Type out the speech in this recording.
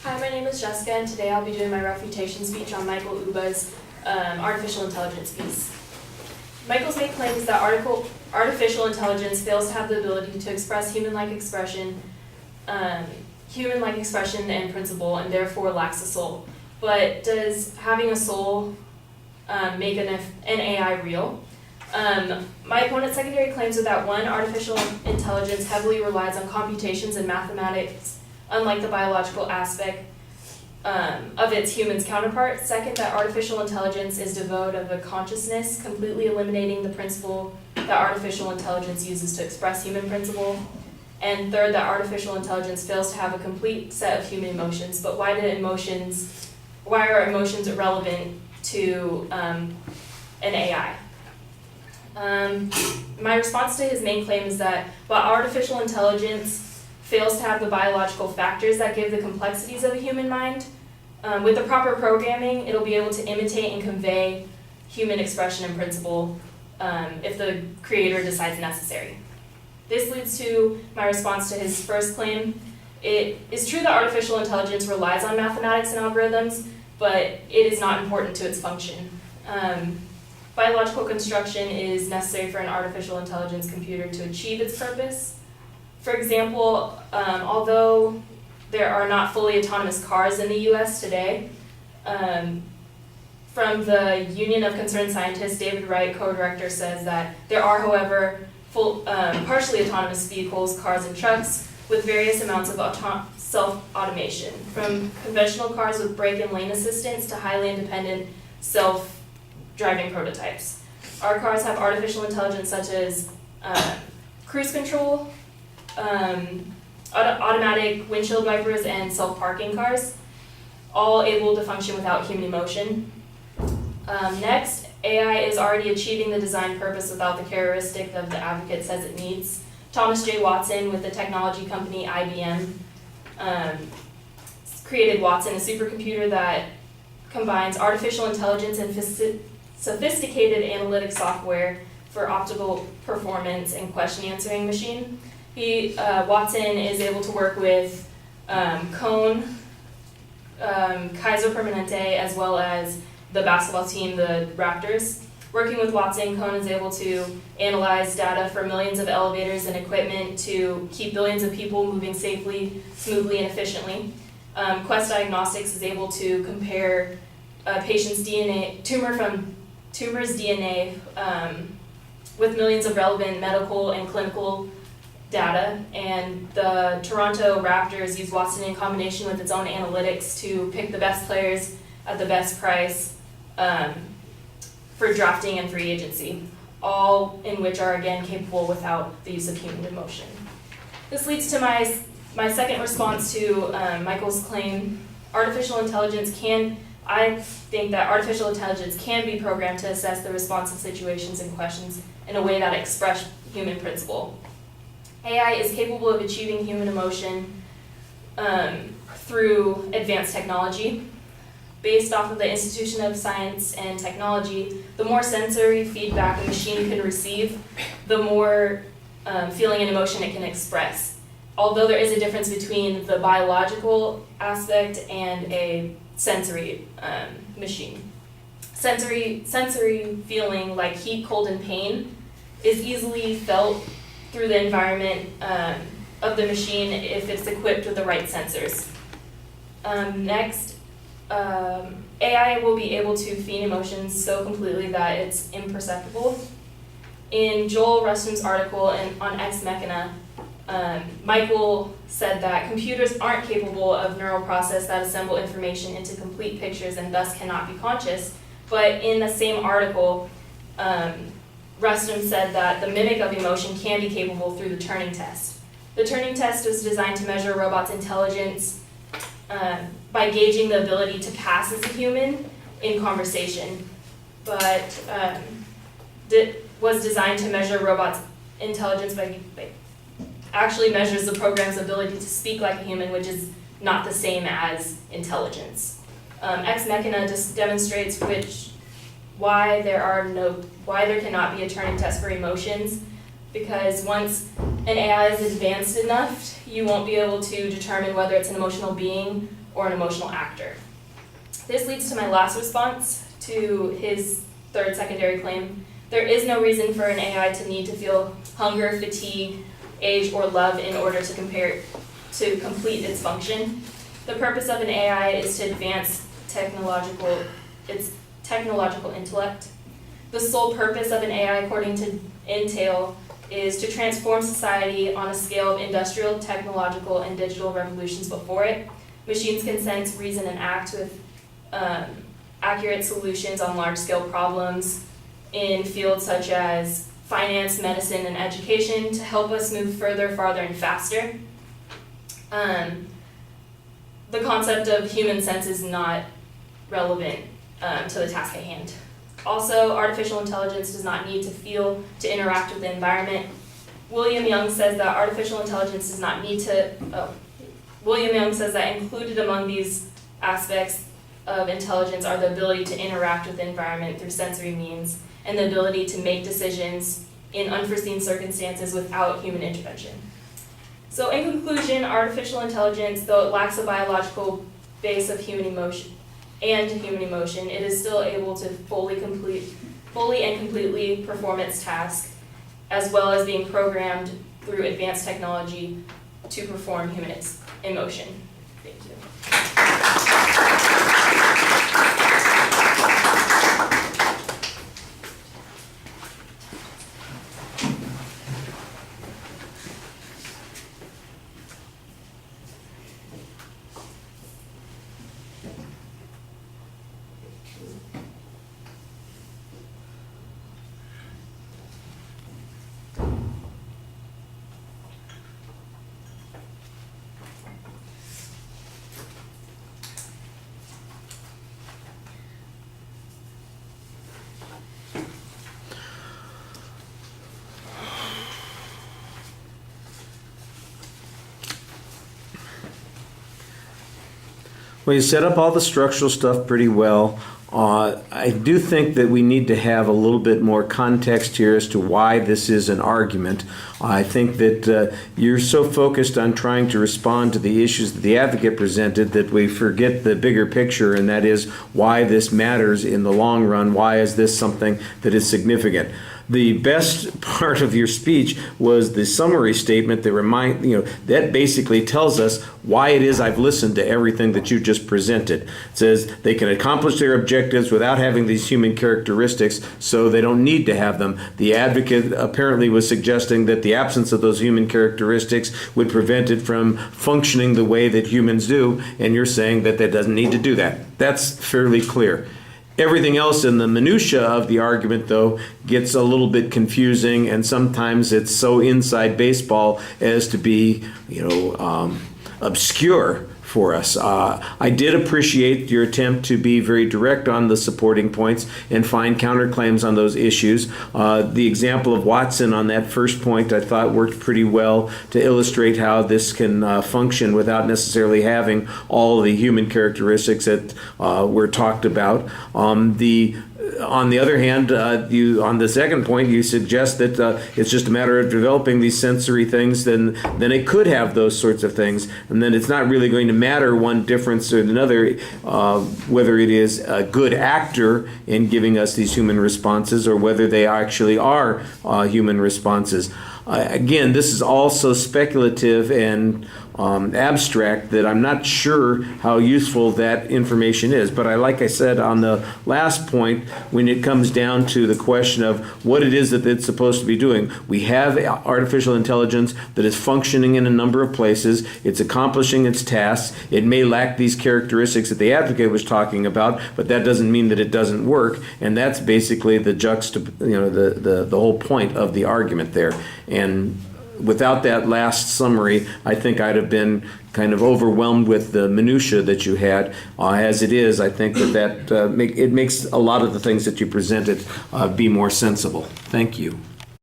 Hi, my name is Jessica, and today I'll be doing my refutation speech on Michael Uba's artificial intelligence piece. Michael's main claim is that artificial intelligence fails to have the ability to express human-like expression and principle, and therefore lacks a soul. But does having a soul make an AI real? My opponent's secondary claims are that one, artificial intelligence heavily relies on computations and mathematics, unlike the biological aspect of its human's counterpart. Second, that artificial intelligence is devoid of a consciousness, completely eliminating the principle that artificial intelligence uses to express human principle. And third, that artificial intelligence fails to have a complete set of human emotions. But why are emotions irrelevant to an AI? My response to his main claim is that while artificial intelligence fails to have the biological factors that give the complexities of a human mind, with the proper programming, it'll be able to imitate and convey human expression and principle if the creator decides necessary. This leads to my response to his first claim. It is true that artificial intelligence relies on mathematics and algorithms, but it is not important to its function. Biological construction is necessary for an artificial intelligence computer to achieve its purpose. For example, although there are not fully autonomous cars in the US today, from the Union of Concerned Scientists, David Wright, co-director, says that there are, however, partially autonomous vehicles, cars and trucks, with various amounts of self-automation, from conventional cars with brake and lane assistance to highly independent self-driving prototypes. Our cars have artificial intelligence such as cruise control, automatic windshield wipers, and self-parking cars, all able to function without human emotion. Next, AI is already achieving the design purpose without the characteristic that the advocate says it needs. Thomas J. Watson with the technology company IBM created Watson, a supercomputer that combines artificial intelligence and sophisticated analytic software for optimal performance and question answering machine. Watson is able to work with Cone, Kaiser Permanente, as well as the basketball team, the Raptors. Working with Watson, Cone is able to analyze data for millions of elevators and equipment to keep billions of people moving safely, smoothly, and efficiently. Quest Diagnostics is able to compare a patient's tumor's DNA with millions of relevant medical and clinical data, and the Toronto Raptors use Watson in combination with its own analytics to pick the best players at the best price for drafting and free agency, all in which are again capable without the use of human emotion. This leads to my second response to Michael's claim. I think that artificial intelligence can be programmed to assess the responsive situations and questions in a way that express human principle. AI is capable of achieving human emotion through advanced technology. Based off of the Institution of Science and Technology, the more sensory feedback a machine can receive, the more feeling and emotion it can express. Although there is a difference between the biological aspect and a sensory machine. Sensory feeling like heat, cold, and pain is easily felt through the environment of the machine if it's equipped with the right sensors. Next, AI will be able to feed emotions so completely that it's imperceptible. In Joel Rustum's article on Ex Machina, Michael said that computers aren't capable of neural process that assemble information into complete pictures and thus cannot be conscious. But in the same article, Rustum said that the mimic of emotion can be capable through the Turing test. The Turing test was designed to measure a robot's intelligence by gauging the ability to pass as a human in conversation, but was designed to measure robots' intelligence by actually measures the program's ability to speak like a human, which is not the same as intelligence. Ex Machina just demonstrates why there cannot be a Turing test for emotions, because once an AI is advanced enough, you won't be able to determine whether it's an emotional being or an emotional actor. This leads to my last response to his third secondary claim. There is no reason for an AI to need to feel hunger, fatigue, age, or love in order to complete its function. The purpose of an AI is to advance its technological intellect. The sole purpose of an AI, according to Intel, is to transform society on a scale of industrial, technological, and digital revolutions before it. Machines can sense, reason, and act with accurate solutions on large-scale problems in fields such as finance, medicine, and education to help us move further, farther, and faster. The concept of human sense is not relevant to the task at hand. Also, artificial intelligence does not need to feel to interact with the environment. William Young says that artificial intelligence does not need to, William Young says that included among these aspects of intelligence are the ability to interact with the environment through sensory means and the ability to make decisions in unforeseen circumstances without human intervention. So in conclusion, artificial intelligence, though it lacks a biological base of human emotion, it is still able to fully and completely perform its task, as well as being programmed through advanced technology to perform human emotion. Thank you. Well, you set up all the structural stuff pretty well. I do think that we need to have a little bit more context here as to why this is an argument. I think that you're so focused on trying to respond to the issues that the advocate presented that we forget the bigger picture, and that is why this matters in the long run. Why is this something that is significant? The best part of your speech was the summary statement that that basically tells us why it is I've listened to everything that you just presented. It says they can accomplish their objectives without having these human characteristics, so they don't need to have them. The advocate apparently was suggesting that the absence of those human characteristics would prevent it from functioning the way that humans do, and you're saying that that doesn't need to do that. That's fairly clear. Everything else in the minutia of the argument, though, gets a little bit confusing, and sometimes it's so inside baseball as to be, obscure for us. I did appreciate your attempt to be very direct on the supporting points and find counterclaims on those issues. The example of Watson on that first point I thought worked pretty well to illustrate how this can function without necessarily having all the human characteristics that were talked about. On the other hand, on the second point, you suggest that it's just a matter of developing these sensory things, then it could have those sorts of things, and then it's not really going to matter one difference or another whether it is a good actor in giving us these human responses or whether they actually are human responses. Again, this is also speculative and abstract that I'm not sure how useful that information is. But like I said on the last point, when it comes down to the question of what it is that it's supposed to be doing, we have artificial intelligence that is functioning in a number of places. It's accomplishing its tasks. It may lack these characteristics that the advocate was talking about, but that doesn't mean that it doesn't work. And that's basically the the whole point of the argument there. And without that last summary, I think I'd have been kind of overwhelmed with the minutia that you had. As it is, I think that it makes a lot of the things that you presented be more sensible. Thank you.